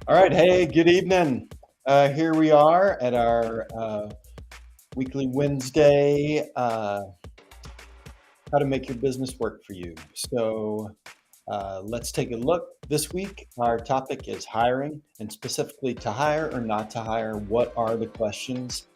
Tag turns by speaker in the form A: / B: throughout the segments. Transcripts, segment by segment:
A: All right. Hey, good evening. Here we are at our weekly Wednesday, how to make your business work for you. Let's take a look. This week, our topic is hiring, and specifically to hire or not to hire. What are the questions?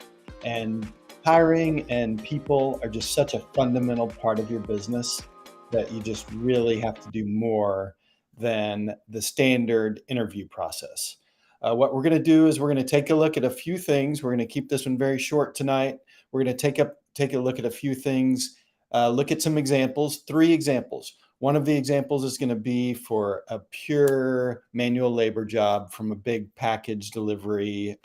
A: And hiring and people are just such a fundamental part of your business that you just really have to do more than the standard interview process. What we're going to do is we're going to take a look at a few things. We're going to keep this one very short tonight. We're going to take a look at a few things, look at some examples, three examples. One of the examples is going to be for a pure manual labor job from a big package delivery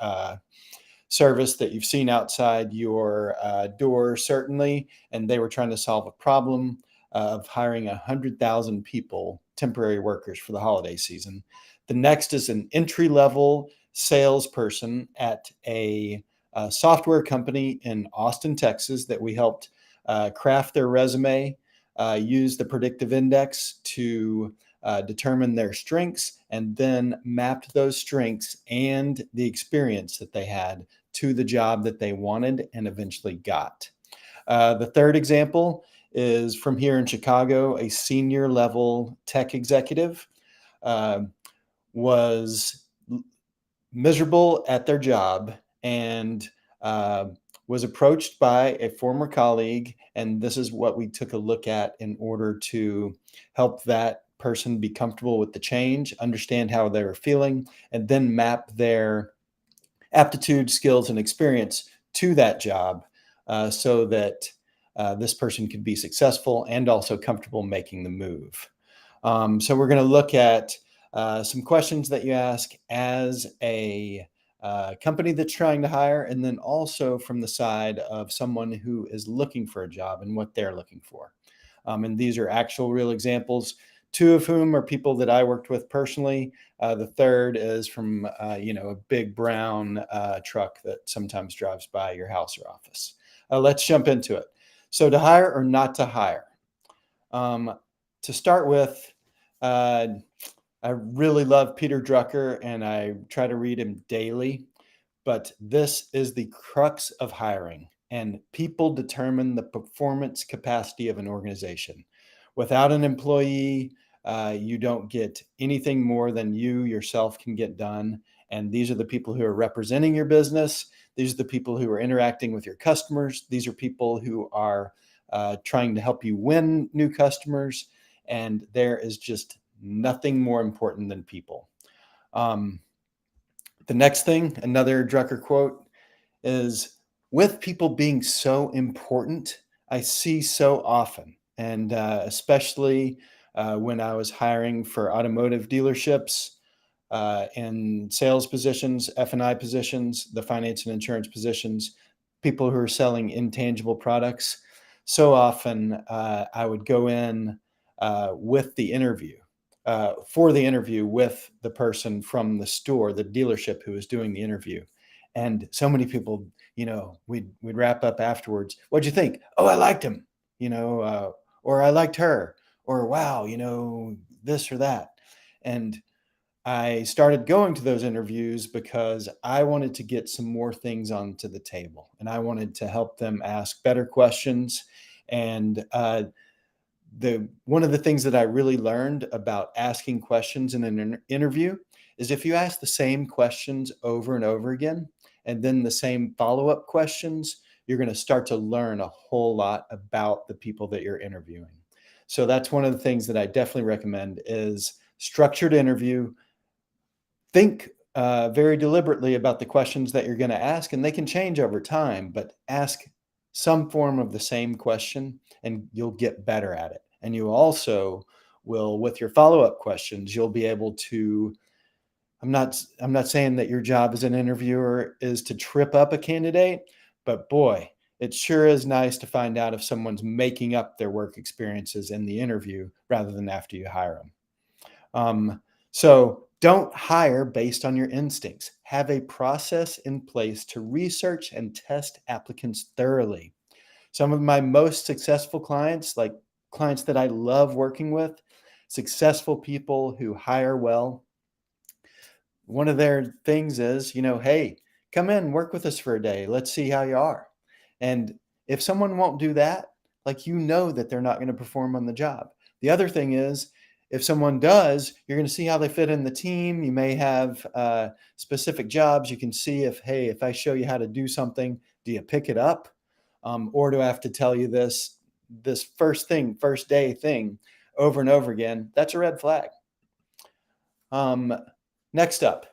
A: service that you've seen outside your door, certainly, and they were trying to solve a problem of hiring 100,000 people, temporary workers for the holiday season. The next is an entry level salesperson at a software company in Austin, Texas, that we helped craft their resume, use the predictive index to determine their strengths, and then mapped those strengths and the experience that they had to the job that they wanted and eventually got. The third example is from here in Chicago. A senior level tech executive uh, was miserable at their job and uh, was approached by a former colleague. And this is what we took a look at in order to help that person be comfortable with the change, understand how they were feeling, and then map their aptitude, skills, and experience to that job so that this person could be successful and also comfortable making the move. So we're going to look at some questions that you ask as a company that's trying to hire, and then also from the side of someone who is looking for a job and what they're looking for. And these are actual real examples, two of whom are people that I worked with personally. The third is from a big brown truck that sometimes drives by your house or office. Let's jump into it. So to hire or not to hire. Um, to start with, uh, I really love Peter Drucker and I try to read him daily, but this is the crux of hiring. And people determine the performance capacity of an organization. Without an employee, you don't get anything more than you yourself can get done. And these are the people who are representing your business. These are the people who are interacting with your customers. These are people who are trying to help you win new customers. And there is just nothing more important than people. Um, the next thing, another Drucker quote is, with people being so important, I see so often, and especially when I was hiring for automotive dealerships, in sales positions, F&I positions, the finance and insurance positions, people who are selling intangible products. So often I would go in with the interview, for the interview with the person from the store, the dealership who was doing the interview. And so many people, we'd wrap up afterwards. What'd you think? Oh, I liked him, or I liked her, or wow, this or that. And I started going to those interviews because I wanted to get some more things onto the table and I wanted to help them ask better questions. And the one of the things that I really learned about asking questions in an interview is if you ask the same questions over and over again, and then the same follow-up questions, you're going to start to learn a whole lot about the people that you're interviewing. So that's one of the things that I definitely recommend is structured interview. Think very deliberately about the questions that you're going to ask, and they can change over time, but ask some form of the same question and you'll get better at it. And you also will, with your follow-up questions, you'll be able to. I'm not saying that your job as an interviewer is to trip up a candidate, but boy, it sure is nice to find out if someone's making up their work experiences in the interview rather than after you hire them. So don't hire based on your instincts. Have a process in place to research and test applicants thoroughly. Some of my most successful clients, like clients that I love working with, successful people who hire well, one of their things is, hey, come in, work with us for a day. Let's see how you are. And if someone won't do that, like, that they're not going to perform on the job. The other thing is, if someone does, you're going to see how they fit in the team. You may have specific jobs. You can see if, hey, if I show you how to do something, do you pick it up? Or do I have to tell you this first day thing over and over again? That's a red flag. Next up,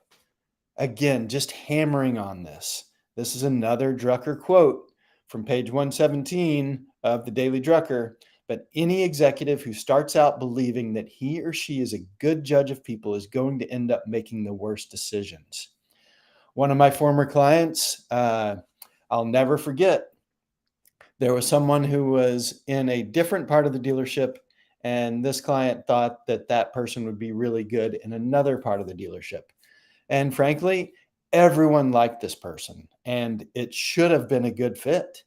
A: again, just hammering on this. This is another Drucker quote from page 117 of the Daily Drucker. But any executive who starts out believing that he or she is a good judge of people is going to end up making the worst decisions. One of my former clients, I'll never forget, there was someone who was in a different part of the dealership, and this client thought that that person would be really good in another part of the dealership. And frankly, everyone liked this person, and it should have been a good fit.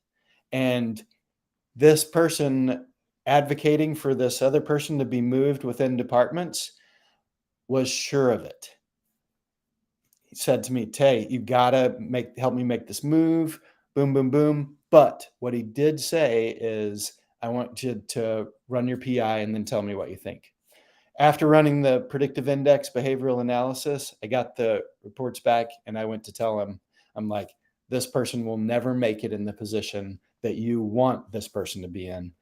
A: And this person advocating for this other person to be moved within departments was sure of it. He said to me, Tay, you gotta help me make this move. Boom, boom, boom. But what he did say is, I want you to run your PI and then tell me what you think. After running the predictive index behavioral analysis, I got the reports back and I went to tell him, I'm like, this person will never make it in the position that you want this person to be in.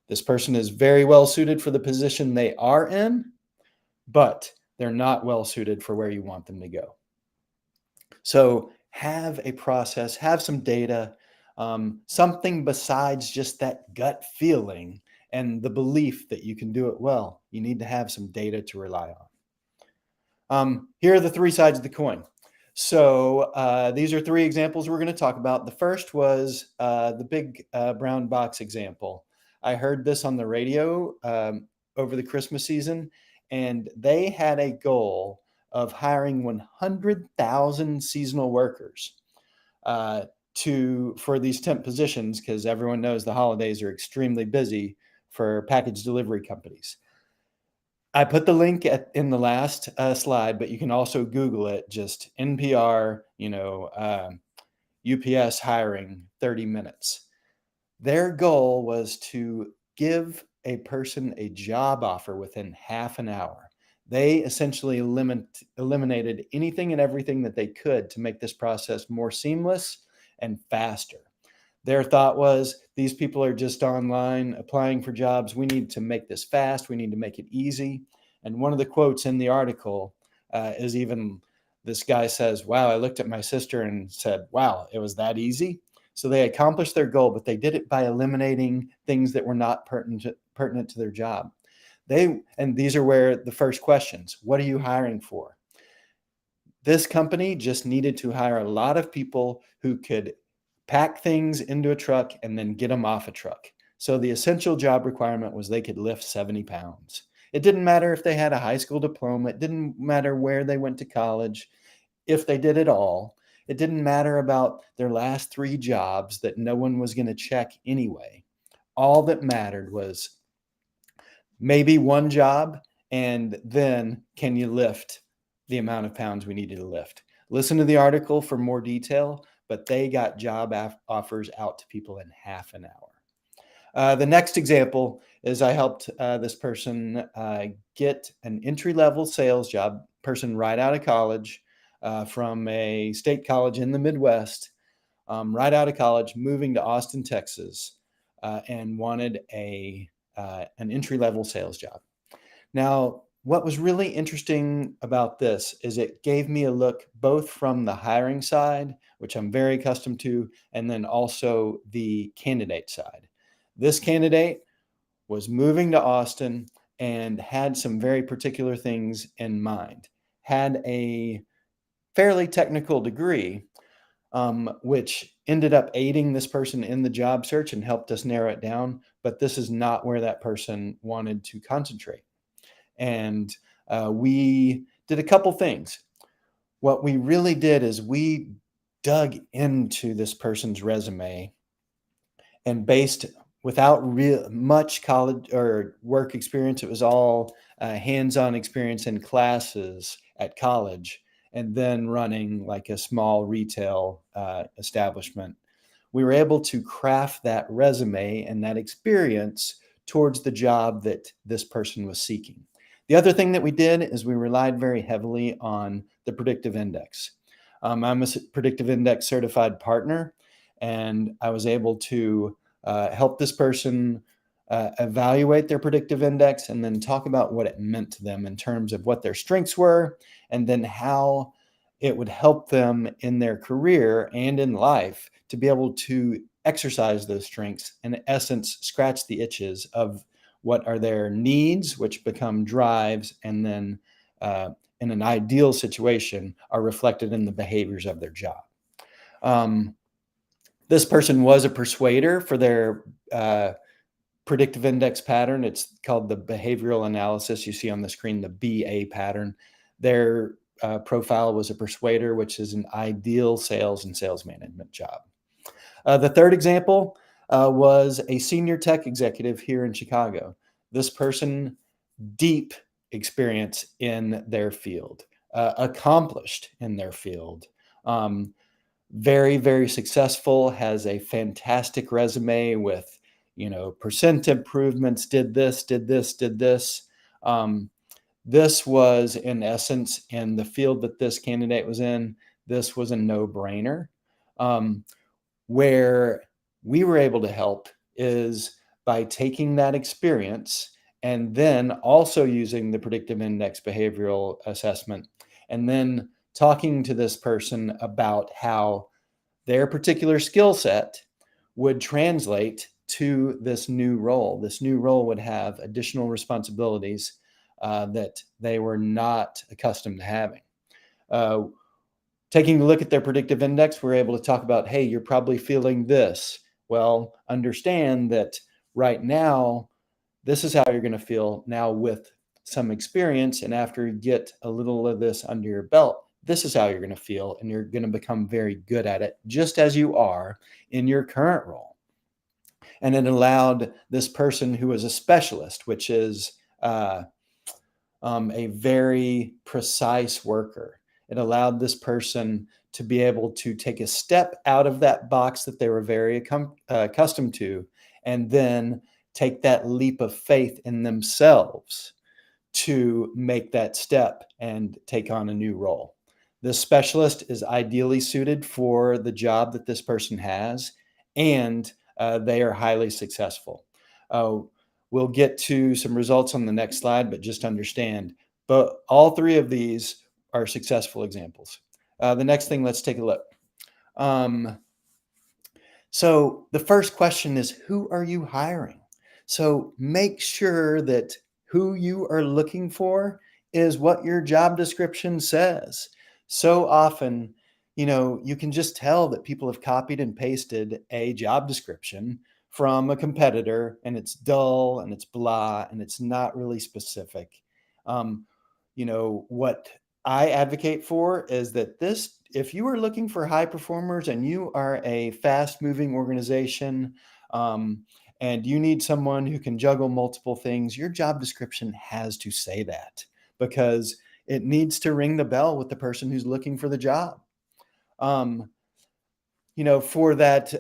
A: This person is very well suited for the position they are in, but they're not well suited for where you want them to go. So have a process, have some data, something besides just that gut feeling and the belief that you can do it well. You need to have some data to rely on. Here are the three sides of the coin. So these are three examples we're going to talk about. The first was the big brown box example. I heard this on the radio over the Christmas season, and they had a goal of hiring 100,000 seasonal workers for these temp positions, because everyone knows the holidays are extremely busy for package delivery companies. I put the link in the last slide, but you can also Google it, just NPR, UPS hiring 30 minutes. Their goal was to give a person a job offer within half an hour. They essentially eliminated anything and everything that they could to make this process more seamless and faster. Their thought was, these people are just online applying for jobs. We need to make this fast. We need to make it easy. And one of the quotes in the article is even, this guy says, wow, I looked at my sister and said, wow, it was that easy. So they accomplished their goal, but they did it by eliminating things that were not pertinent to their job. And these are where the first questions, what are you hiring for? This company just needed to hire a lot of people who could pack things into a truck and then get them off a truck. So the essential job requirement was they could lift 70 pounds. It didn't matter if they had a high school diploma. It didn't matter where they went to college, if they did it all. It didn't matter about their last 3 jobs that no one was going to check anyway. All that mattered was maybe one job, and then can you lift the amount of pounds we needed to lift? Listen to the article for more detail, but they got job offers out to people in half an hour. The next example is I helped this person get an entry-level sales job, person right out of college, from a state college in the Midwest, right out of college, moving to Austin, Texas, and wanted an entry-level sales job. Now, what was really interesting about this is it gave me a look both from the hiring side, which I'm very accustomed to, and then also the candidate side. This candidate was moving to Austin and had some very particular things in mind, had a fairly technical degree, which ended up aiding this person in the job search and helped us narrow it down. But this is not where that person wanted to concentrate. And we did a couple things. What we really did is we dug into this person's resume and based, without much college or work experience, it was all hands-on experience in classes at college. and then running like a small retail establishment. We were able to craft that resume and that experience towards the job that this person was seeking. The other thing that we did is we relied very heavily on the predictive index. I'm a predictive index certified partner, and I was able to help this person evaluate their predictive index and then talk about what it meant to them in terms of what their strengths were and then how it would help them in their career and in life to be able to exercise those strengths and in essence scratch the itches of what are their needs, which become drives, and then in an ideal situation are reflected in the behaviors of their job. um, this person was a persuader for their predictive index pattern. It's called the behavioral analysis. You see on the screen the BA pattern. Their profile was a persuader, which is an ideal sales and sales management job. The third example was a senior tech executive here in Chicago. This person, deep experience in their field, accomplished in their field, very, very successful, has a fantastic resume with, percent improvements, did this, did this, did this. Um, this was, in essence, in the field that this candidate was in, this was a no-brainer. Where we were able to help is by taking that experience and then also using the predictive index behavioral assessment and then talking to this person about how their particular skill set would translate to this new role. This new role would have additional responsibilities that they were not accustomed to having. Uh, Taking a look at their predictive index, we're able to talk about, hey, you're probably feeling this. Well, understand that right now, this is how you're going to feel now with some experience. And after you get a little of this under your belt, this is how you're going to feel. And you're going to become very good at it, just as you are in your current role. And it allowed this person who was a specialist, which is a very precise worker. It allowed this person to be able to take a step out of that box that they were very accustomed to, and then take that leap of faith in themselves to make that step and take on a new role. This specialist is ideally suited for the job that this person has, and they are highly successful. We'll get to some results on the next slide, but just understand, but all three of these are successful examples. The next thing, let's take a look. So the first question is, who are you hiring? So make sure that who you are looking for is what your job description says. So often, you can just tell that people have copied and pasted a job description from a competitor, and it's dull and it's blah and it's not really specific. What I advocate for is that if you are looking for high performers and you are a fast moving organization, and you need someone who can juggle multiple things, your job description has to say that because it needs to ring the bell with the person who's looking for the job. For that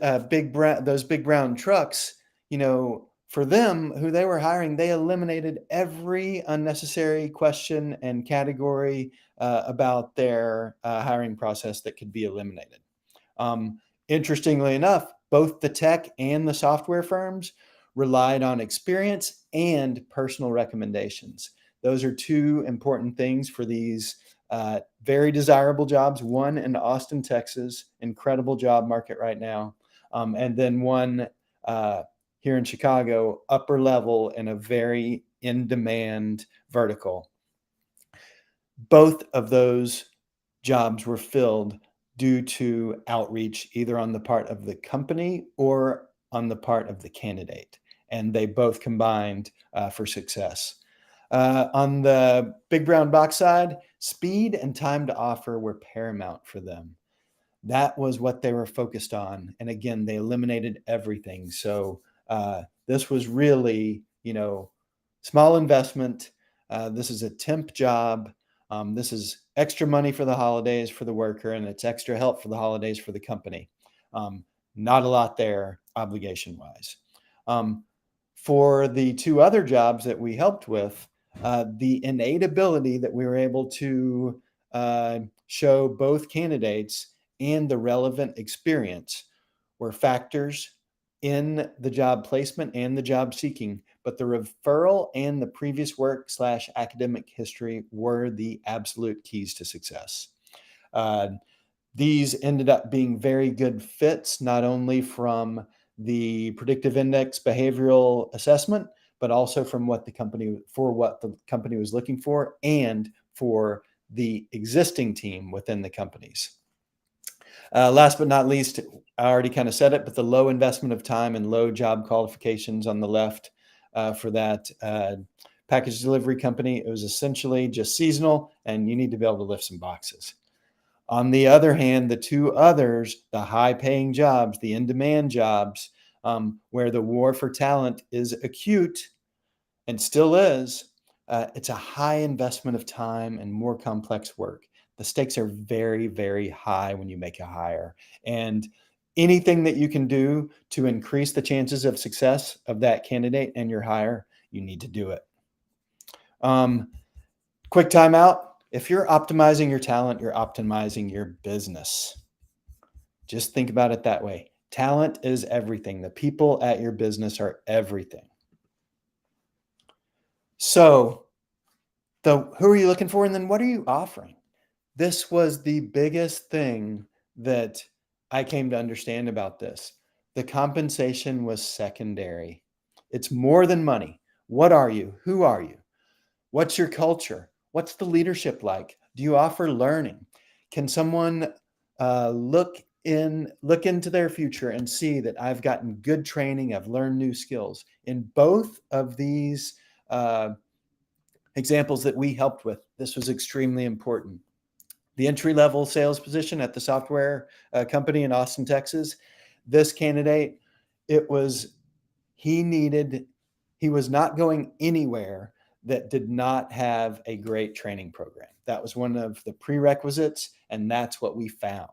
A: those big brown trucks, for them, who they were hiring, they eliminated every unnecessary question and category about their hiring process that could be eliminated. Interestingly enough, both the tech and the software firms relied on experience and personal recommendations. Those are two important things for these very desirable jobs. One in Austin, Texas, incredible job market right now. And then one here in Chicago, upper level in a very in-demand vertical. Both of those jobs were filled due to outreach, either on the part of the company or on the part of the candidate. And they both combined for success. On the big brown box side, speed and time to offer were paramount for them. That was what they were focused on. And again, they eliminated everything. So this was really, small investment. This is a temp job. This is extra money for the holidays for the worker, and it's extra help for the holidays for the company. Um, Not a lot there, obligation wise. For the two other jobs that we helped with, the innate ability that we were able to show both candidates and the relevant experience were factors in the job placement and the job seeking, but the referral and the previous work slash academic history were the absolute keys to success. Uh, these ended up being very good fits, not only from the predictive index behavioral assessment, but also from what the company was looking for and for the existing team within the companies. Last but not least, I already kind of said it, but the low investment of time and low job qualifications on the left for that package delivery company. It was essentially just seasonal, and you need to be able to lift some boxes. On the other hand, the two others, the high paying jobs, the in demand jobs, where the war for talent is acute and still is, it's a high investment of time and more complex work. The stakes are very, very high when you make a hire. And anything that you can do to increase the chances of success of that candidate and your hire, you need to do it. Quick timeout. If you're optimizing your talent, you're optimizing your business. Just think about it that way. Talent is everything. The people at your business are everything. So, who are you looking for? And then what are you offering? This was the biggest thing that I came to understand about this. The compensation was secondary. It's more than money. What are you? Who are you? What's your culture? What's the leadership like? Do you offer learning? Can someone look into their future and see that I've gotten good training, I've learned new skills? In both of these examples that we helped with, this was extremely important. The entry-level sales position at the software company in Austin, Texas, this candidate, he was not going anywhere that did not have a great training program. That was one of the prerequisites, and that's what we found.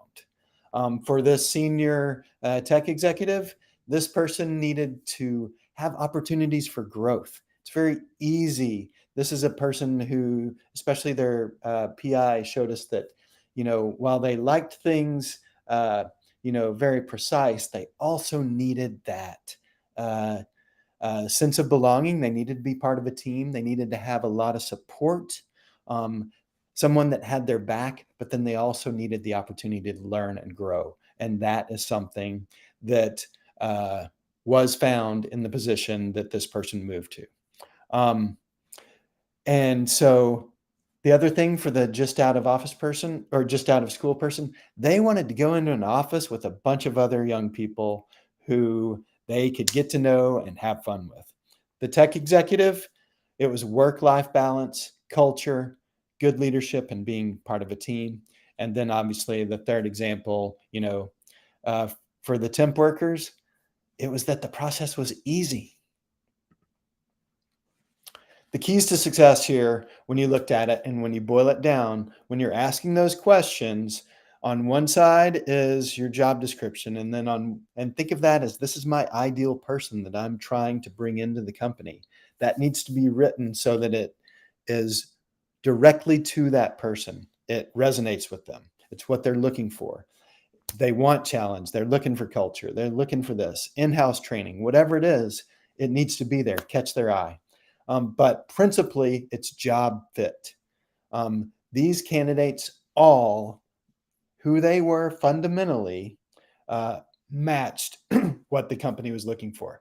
A: For this senior tech executive, this person needed to have opportunities for growth. It's very easy. This is a person who, especially their PI, showed us that, while they liked things, very precise, they also needed that sense of belonging. They needed to be part of a team. They needed to have a lot of support, someone that had their back, but then they also needed the opportunity to learn and grow. And that is something that was found in the position that this person moved to. And so the other thing for the just out of office person or just out of school person, they wanted to go into an office with a bunch of other young people who they could get to know and have fun with. The tech executive, it was work-life balance, culture, good leadership, and being part of a team. And then obviously the third example, for the temp workers, it was that the process was easy. The keys to success here, when you looked at it and when you boil it down, when you're asking those questions, on one side is your job description, and think of that as, this is my ideal person that I'm trying to bring into the company. That needs to be written so that it is directly to that person. It resonates with them. It's what they're looking for. They want challenge. They're looking for culture. They're looking for this in-house training, whatever it is, it needs to be there, catch their eye. But principally, it's job fit. These candidates, all who they were fundamentally, matched what the company was looking for.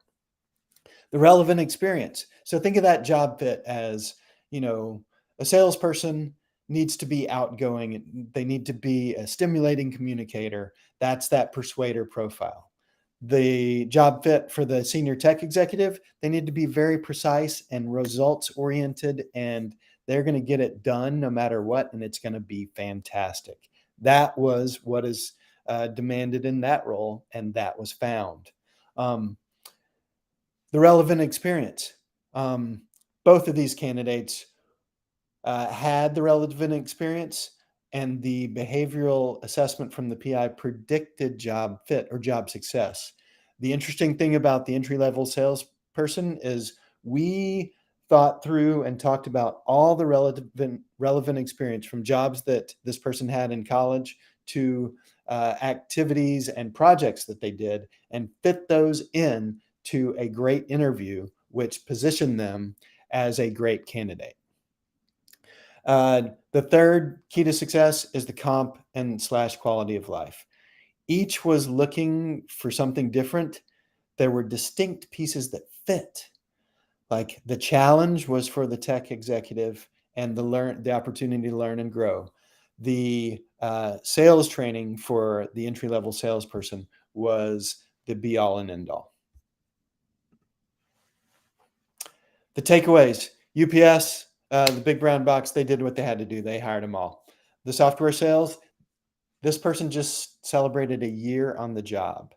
A: The relevant experience. So think of that job fit as, a salesperson needs to be outgoing. They need to be a stimulating communicator. That's that persuader profile. The job fit for the senior tech executive, they need to be very precise and results oriented, and they're going to get it done no matter what, and it's going to be fantastic. That was what is demanded in that role, and that was found. The relevant experience. Both of these candidates had the relevant experience, and the behavioral assessment from the PI predicted job fit or job success. The interesting thing about the entry-level salesperson is we thought through and talked about all the relevant experience from jobs that this person had in college to activities and projects that they did, and fit those in to a great interview, which positioned them as a great candidate. The third key to success is the comp and slash quality of life. Each was looking for something different. There were distinct pieces that fit. Like the challenge was for the tech executive and the opportunity to learn and grow. The sales training for the entry-level salesperson was the be all and end all. The takeaways: UPS, the big brown box, they did what they had to do. They hired them all. The software sales, this person just celebrated a year on the job.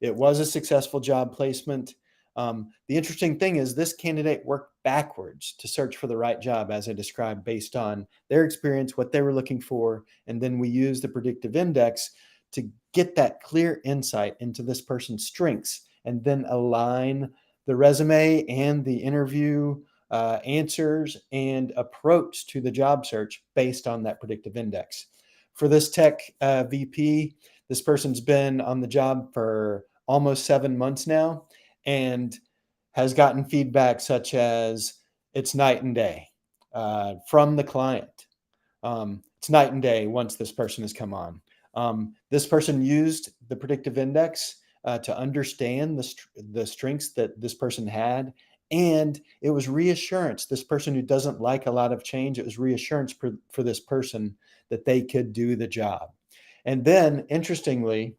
A: It was a successful job placement. The interesting thing is this candidate worked backwards to search for the right job, as I described, based on their experience, what they were looking for, and then we used the predictive index to get that clear insight into this person's strengths, and then align the resume and the interview answers and approach to the job search based on that predictive index. For this tech VP, this person's been on the job for almost 7 months now and has gotten feedback such as it's night and day from the client. It's night and day once this person has come on. This person used the predictive index to understand the strengths that this person had. And it was reassurance. This person who doesn't like a lot of change, it was reassurance for this person that they could do the job. And then, interestingly,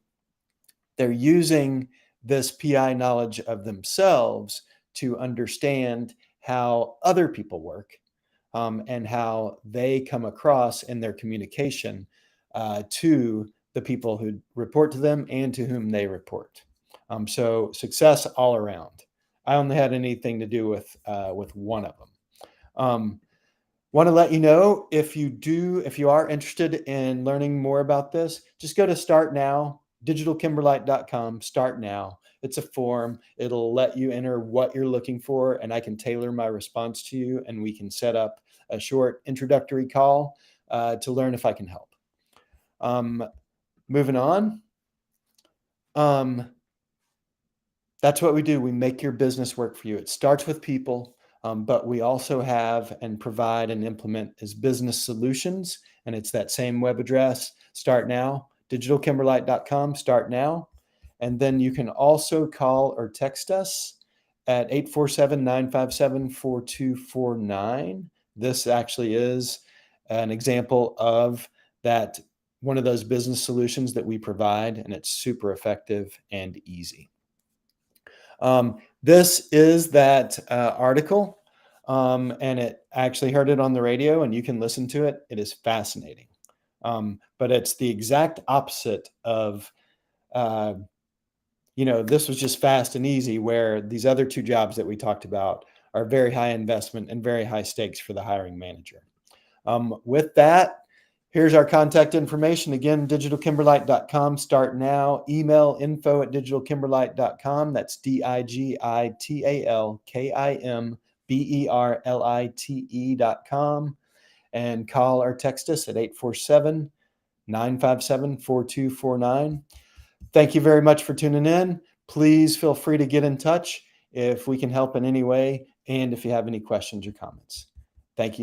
A: they're using this PI knowledge of themselves to understand how other people work and how they come across in their communication to the people who report to them and to whom they report. So success all around. I only had anything to do with one of them. Want to let you know, if you are interested in learning more about this, just go to Start Now, digitalkimberlite.com. Start Now. It's a form. It'll let you enter what you're looking for, and I can tailor my response to you, and we can set up a short introductory call to learn if I can help. Moving on. That's what we do. We make your business work for you. It starts with people, but we also have and provide and implement as business solutions. And it's that same web address, Start Now, digitalkimberlite.com, Start Now. And then you can also call or text us at 847-957-4249. This actually is an example of that, one of those business solutions that we provide, and it's super effective and easy. This is that article, and it actually heard it on the radio, and you can listen to it. It is fascinating. But it's the exact opposite of, this was just fast and easy, where these other two jobs that we talked about are very high investment and very high stakes for the hiring manager. With that, here's our contact information. Again, digitalkimberlite.com. Start Now. Email info@digitalkimberlite.com. That's digitalkimberlite.com. And call or text us at 847-957-4249. Thank you very much for tuning in. Please feel free to get in touch if we can help in any way, and if you have any questions or comments. Thank you.